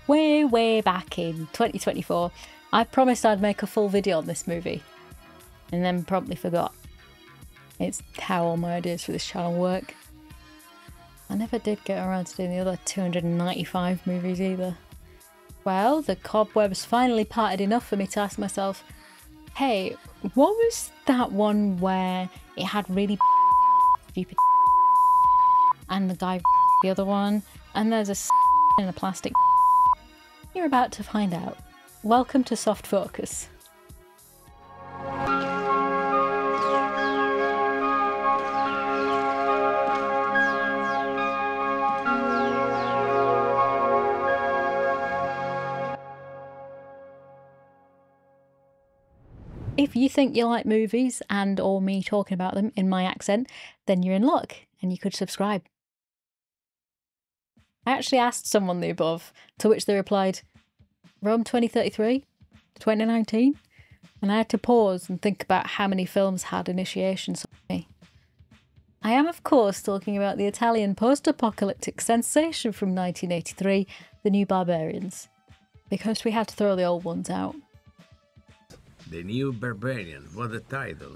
way back in 2024, I promised I'd make a full video on this movie, and then promptly forgot. It's how all my ideas for this channel work. I never did get around to doing the other 295 movies either. Well, the cobwebs finally parted enough for me to ask myself, hey, what was that one where it had really stupid and the guy the other one, and there's a in a plastic? You're about to find out. Welcome to Soft Focus. If you think you like movies and or me talking about them in my accent, then you're in luck and you could subscribe. I actually asked someone the above, to which they replied, Rome 2033? 2019? And I had to pause and think about how many films had initiations on me. I am of course talking about the Italian post-apocalyptic sensation from 1983, The New Barbarians, because we had to throw the old ones out. The New Barbarians, what a title.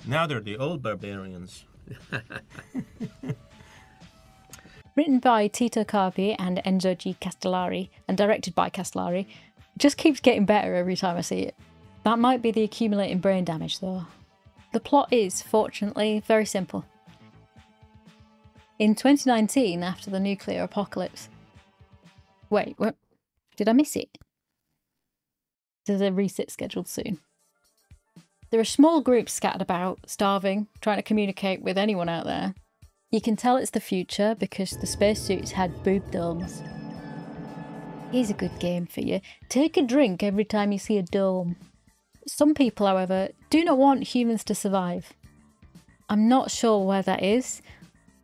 Now they're the old barbarians. Written by Tito Carpi and Enzo G. Castellari, and directed by Castellari, it just keeps getting better every time I see it. That might be the accumulating brain damage though. The plot is, fortunately, very simple. In 2019, after the nuclear apocalypse... Wait, what? Did I miss it? There's a reset scheduled soon. There are small groups scattered about, starving, trying to communicate with anyone out there. You can tell it's the future because the spacesuits had boob domes. Here's a good game for you. Take a drink every time you see a dome. Some people, however, do not want humans to survive. I'm not sure where that is.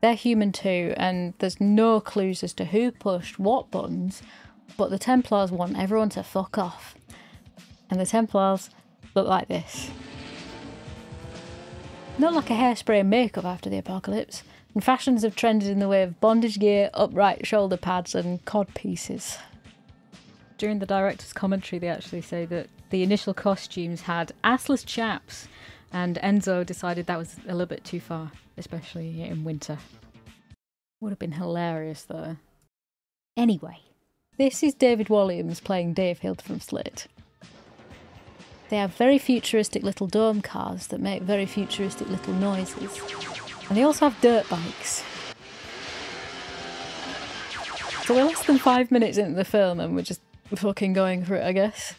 They're human too, and there's no clues as to who pushed what buttons, but the Templars want everyone to fuck off. And the Templars look like this. Not like a hairspray and makeup after the apocalypse, and fashions have trended in the way of bondage gear, upright shoulder pads and cod pieces. During the director's commentary they actually say that the initial costumes had assless chaps, and Enzo decided that was a little bit too far, especially in winter. Would have been hilarious though. Anyway, this is David Walliams playing Dave Hill from Slate. They have very futuristic little dome cars that make very futuristic little noises. And they also have dirt bikes. So we're less than 5 minutes into the film and we're just fucking going for it, I guess.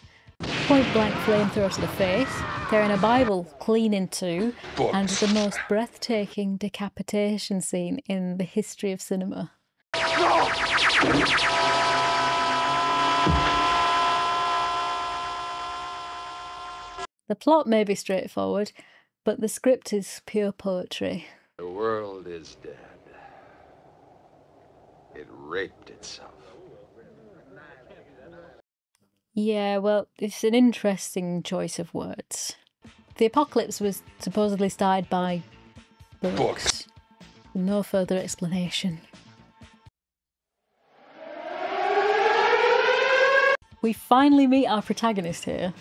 Point blank flamethrower to the face, tearing a Bible clean in two, and the most breathtaking decapitation scene in the history of cinema. The plot may be straightforward, but the script is pure poetry. The world is dead. It raped itself. Yeah, well, it's an interesting choice of words. The apocalypse was supposedly started by books. No further explanation. We finally meet our protagonist here.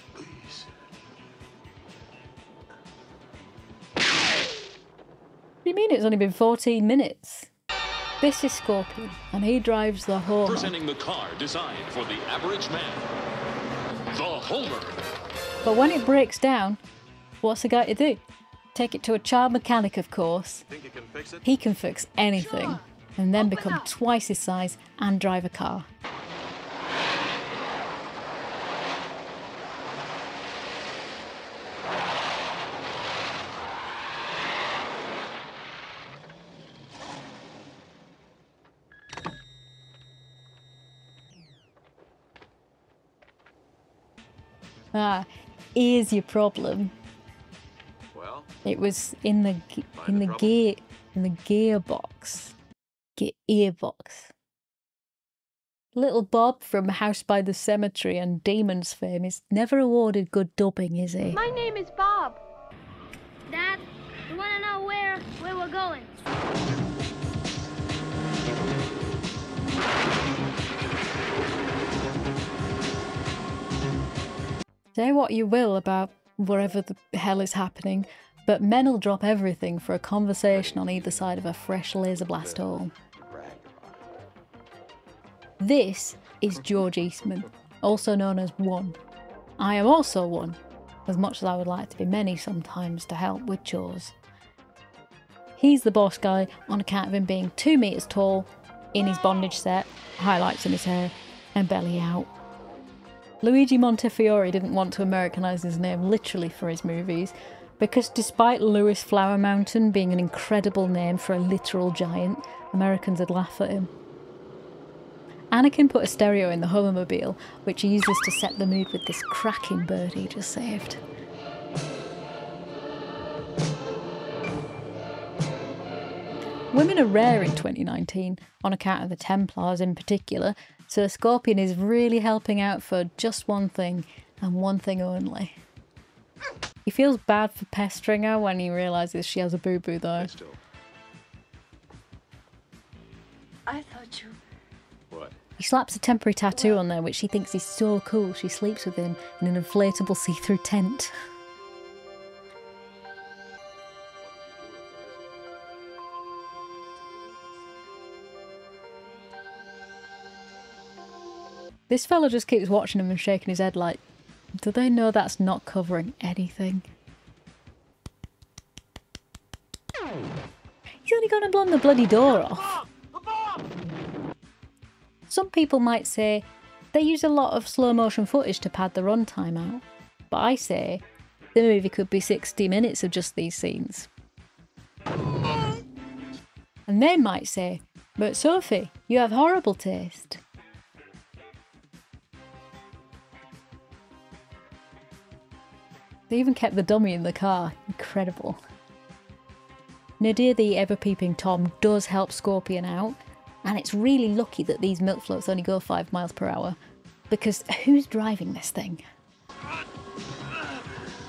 What do you mean it's only been 14 minutes? This is Scorpion, and he drives the Homer. Presenting the car designed for the average man. The Homer. But when it breaks down, what's the guy to do? Take it to a child mechanic, of course. Think you can fix it? He can fix anything, and then become twice his size and drive a car. Ah, here's your problem. Well, it was in the gearbox. Gearbox. Little Bob from House by the Cemetery and Demons fame is never awarded good dubbing, is he? My name is Bob. Dad, you wanna know where we're going? Say what you will about wherever the hell is happening, but men'll drop everything for a conversation on either side of a fresh laser blast hole. This is George Eastman, also known as One. I am also one, as much as I would like to be many sometimes to help with chores. He's the boss guy on account of him being 2 meters tall, in his bondage set, highlights in his hair, and belly out. Luigi Montefiore didn't want to Americanise his name literally for his movies, because despite Lewis Flower Mountain being an incredible name for a literal giant, Americans would laugh at him. Anakin put a stereo in the Hummermobile, which he uses to set the mood with this cracking bird he just saved. Women are rare in 2019, on account of the Templars in particular, so Scorpion is really helping out for just one thing, and one thing only. He feels bad for pestering her when he realises she has a boo-boo though. I thought you... What? He slaps a temporary tattoo on there which she thinks is so cool she sleeps with him in an inflatable see-through tent. This fella just keeps watching him and shaking his head like, do they know that's not covering anything? He's only gonna blow the bloody door off. Some people might say they use a lot of slow motion footage to pad the runtime out, but I say the movie could be 60 minutes of just these scenes. And they might say, but Sophie, you have horrible taste. They even kept the dummy in the car. Incredible. Nadir the ever-peeping Tom does help Scorpion out, and it's really lucky that these milk floats only go 5 miles per hour, because who's driving this thing?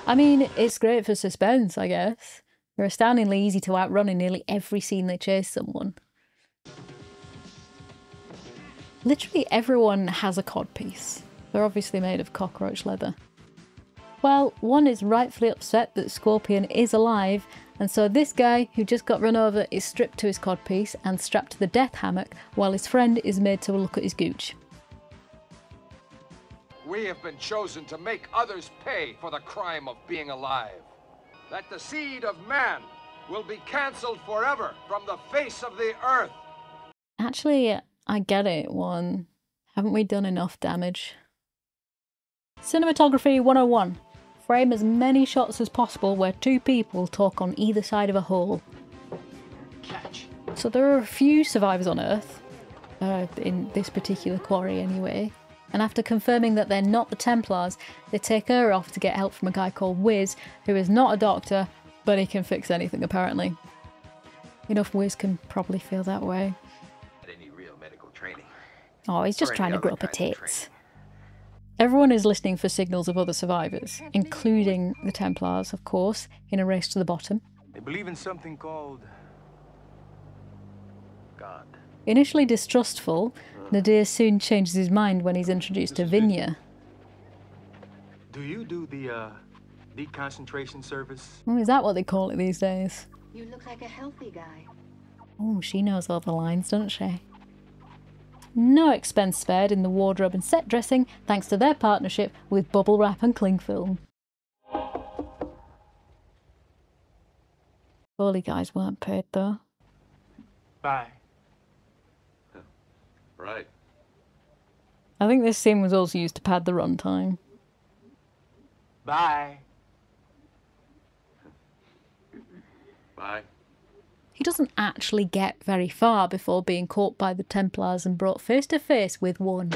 I mean, it's great for suspense, I guess. They're astoundingly easy to outrun in nearly every scene they chase someone. Literally everyone has a codpiece. They're obviously made of cockroach leather. Well, One is rightfully upset that Scorpion is alive, and so this guy who just got run over is stripped to his codpiece and strapped to the death hammock while his friend is made to look at his gooch. We have been chosen to make others pay for the crime of being alive. That the seed of man will be cancelled forever from the face of the earth. Actually, I get it, One. Haven't we done enough damage? Cinematography 101. Frame as many shots as possible where 2 people talk on either side of a hole. Catch. So there are a few survivors on Earth, in this particular quarry anyway, and after confirming that they're not the Templars, they take her off to get help from a guy called Wiz, who is not a doctor, but he can fix anything apparently. Enough Wiz can probably feel that way. Any real medical training. Oh, he's just Or trying any to grow other up a kind of tits. Everyone is listening for signals of other survivors, including the Templars, of course, in a race to the bottom. They believe in something called God. Initially distrustful, Nadir soon changes his mind when he's introduced to Vinya. Do you do the deconcentration service? Oh, is that what they call it these days? You look like a healthy guy. Oh, she knows all the lines, doesn't she? No expense spared in the wardrobe and set dressing thanks to their partnership with bubble wrap and cling film. Foley guys weren't paid though. Bye. Right. I think this scene was also used to pad the runtime. Bye. Bye. He doesn't actually get very far before being caught by the Templars and brought face to face with One.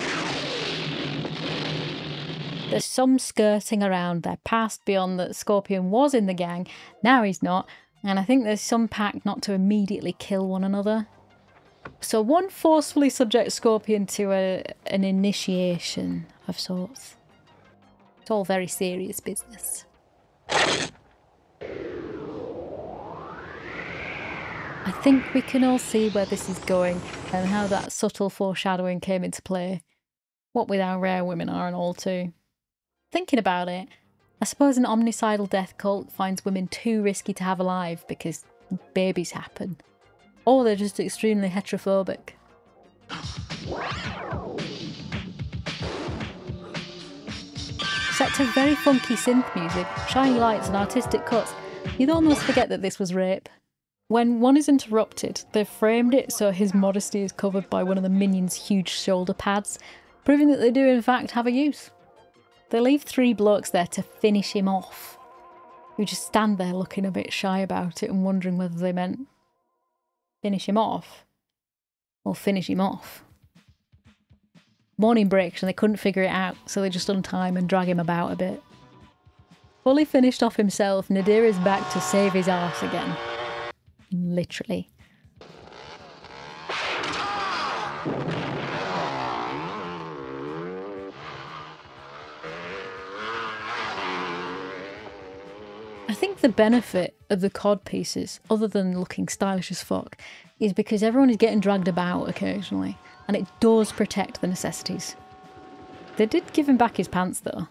There's some skirting around their past beyond that Scorpion was in the gang, now he's not, and I think there's some pact not to immediately kill one another. So One forcefully subjects Scorpion to an initiation of sorts. It's all very serious business. I think we can all see where this is going and how that subtle foreshadowing came into play. What with how rare women are and all too. Thinking about it, I suppose an omnicidal death cult finds women too risky to have alive because babies happen. Or they're just extremely heterophobic. Set to very funky synth music, shiny lights and artistic cuts, you'd almost forget that this was rape. When one is interrupted, they've framed it so his modesty is covered by one of the minions' huge shoulder pads, proving that they do in fact have a use. They leave 3 blokes there to finish him off, who just stand there looking a bit shy about it and wondering whether they meant finish him off or finish him off. Morning breaks and they couldn't figure it out, so they just untie him and drag him about a bit. Fully finished off himself, Nadir is back to save his arse again. Literally. I think the benefit of the COD pieces, other than looking stylish as fuck, is because everyone is getting dragged about occasionally, and it does protect the necessities. They did give him back his pants though.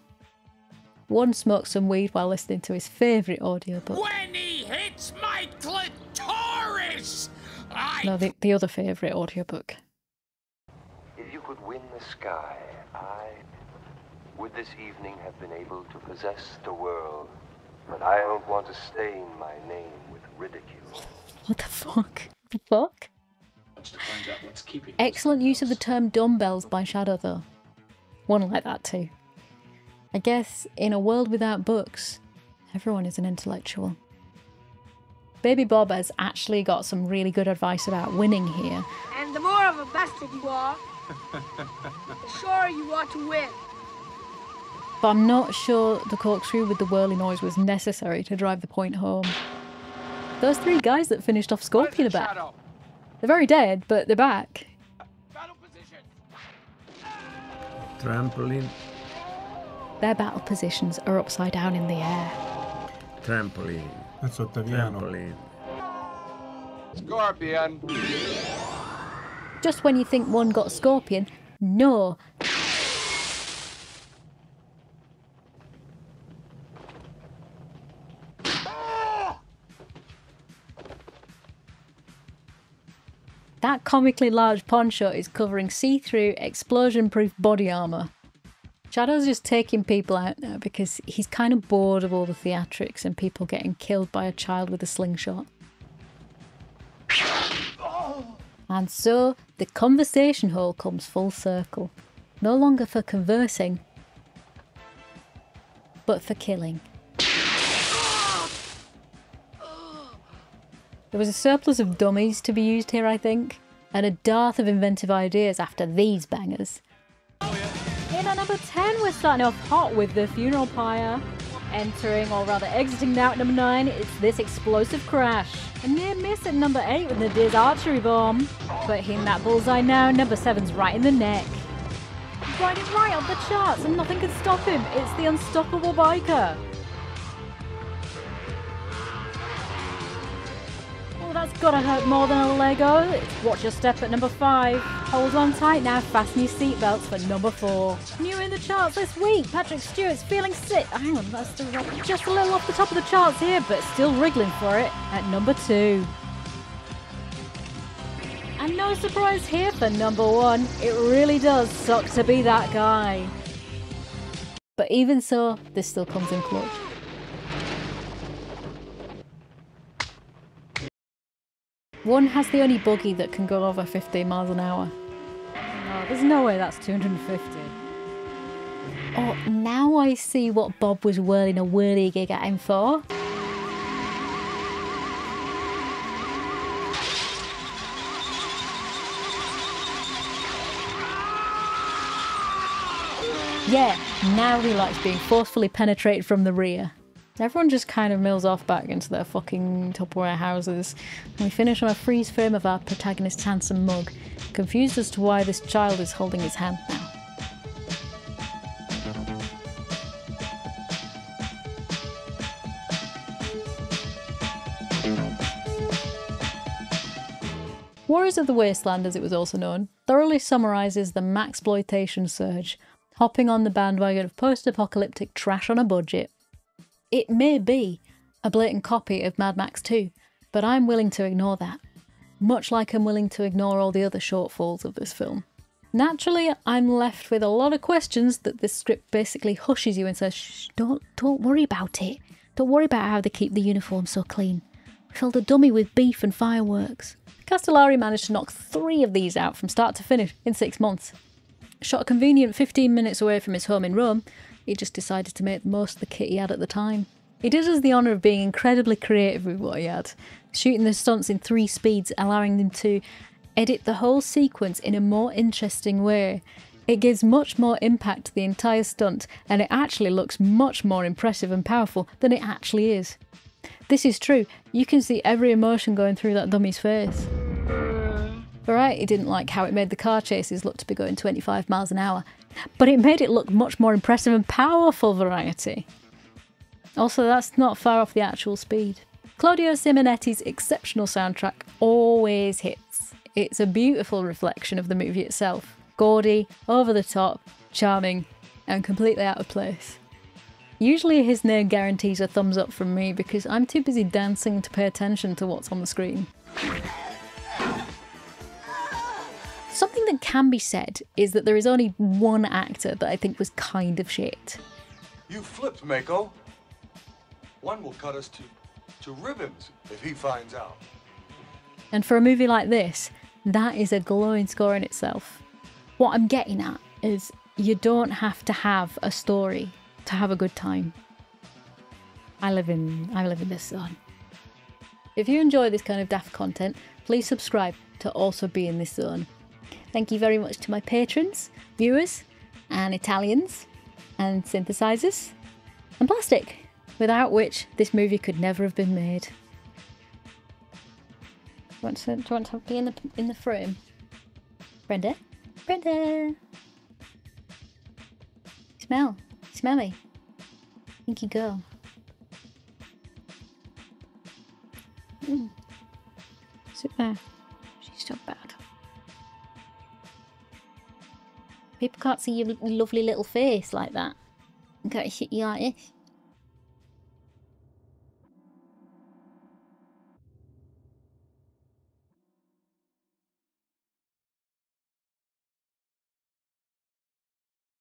One smoked some weed while listening to his favourite audiobook. When he hits my clitoris, No, the other favourite audiobook. If you could win the sky, I would this evening have been able to possess the world. But I don't want to stain my name with ridicule. What the fuck? The fuck? Excellent use of the term dumbbells by Shadow though. One like that too. I guess in a world without books, everyone is an intellectual. Baby Bob has actually got some really good advice about winning here. And the more of a bastard you are, the surer you are to win. But I'm not sure the corkscrew with the whirly noise was necessary to drive the point home. Those 3 guys that finished off Scorpion are back. They're very dead, but they're back. Trampoline. Their battle positions are upside down in the air. Trampoline. That's Ottaviano. Trampoline. Scorpion. Just when you think one got a Scorpion, no. That comically large poncho is covering see-through, explosion-proof body armour. Shadow's just taking people out now because he's kind of bored of all the theatrics and people getting killed by a child with a slingshot. And so, the conversation hole comes full circle. No longer for conversing, but for killing. There was a surplus of dummies to be used here, I think, and a dearth of inventive ideas after these bangers. In at number 10, we're starting off hot with the funeral pyre. Entering, or rather exiting now at number 9, it's this explosive crash. A near miss at number 8 with Nadir's archery bomb. But hitting that bullseye now, number 7's right in the neck. He's riding right up the charts and nothing can stop him. It's the unstoppable biker. Oh, that's gotta hurt more than a Lego. It's watch your step at number 5. Hold on tight now, fasten your seatbelts for number 4. New in the charts this week, Patrick Stewart's Feeling Sick. Hang on, that's just a little off the top of the charts here, but still wriggling for it at number 2. And no surprise here for number 1. It really does suck to be that guy. But even so, this still comes in clutch. One has the only buggy that can go over 15 miles an hour. No, there's no way that's 250. Oh, now I see what Bob was whirling a whirly gig at him for. Yeah, now he likes being forcefully penetrated from the rear. Everyone just kind of mills off back into their fucking Tupperware houses. And we finish on a freeze frame of our protagonist's handsome mug, confused as to why this child is holding his hand now. Warriors of the Wasteland, as it was also known, thoroughly summarises the maxploitation surge, hopping on the bandwagon of post-apocalyptic trash on a budget. It may be a blatant copy of Mad Max 2, but I'm willing to ignore that, much like I'm willing to ignore all the other shortfalls of this film. Naturally, I'm left with a lot of questions that this script basically hushes you and says, shh, don't worry about it. Don't worry about how they keep the uniform so clean. We filled a dummy with beef and fireworks. Castellari managed to knock 3 of these out from start to finish in 6 months. Shot a convenient 15 minutes away from his home in Rome, he just decided to make the most of the kit he had at the time. He did us the honour of being incredibly creative with what he had, shooting the stunts in 3 speeds, allowing them to edit the whole sequence in a more interesting way. It gives much more impact to the entire stunt, and it actually looks much more impressive and powerful than it actually is. This is true, you can see every emotion going through that dummy's face. Variety didn't like how it made the car chases look to be going 25 miles an hour, but it made it look much more impressive and powerful, Variety. Also, that's not far off the actual speed. Claudio Simonetti's exceptional soundtrack always hits. It's a beautiful reflection of the movie itself. Gaudy, over the top, charming, and completely out of place. Usually his name guarantees a thumbs up from me because I'm too busy dancing to pay attention to what's on the screen. Something that can be said is that there is only one actor that I think was kind of shit. You flipped, Mako. One will cut us to ribbons if he finds out. And for a movie like this, that is a glowing score in itself. What I'm getting at is you don't have to have a story to have a good time. I live in this zone. If you enjoy this kind of daft content, please subscribe to also be in this zone. Thank you very much to my patrons, viewers, and Italians, and synthesizers, and plastic, without which this movie could never have been made. Do you want to be in the frame? Brenda? Brenda! Smell me. Pinky girl. Sit there. She's so bad. People can't see your lovely little face like that. I've got to hit you like this.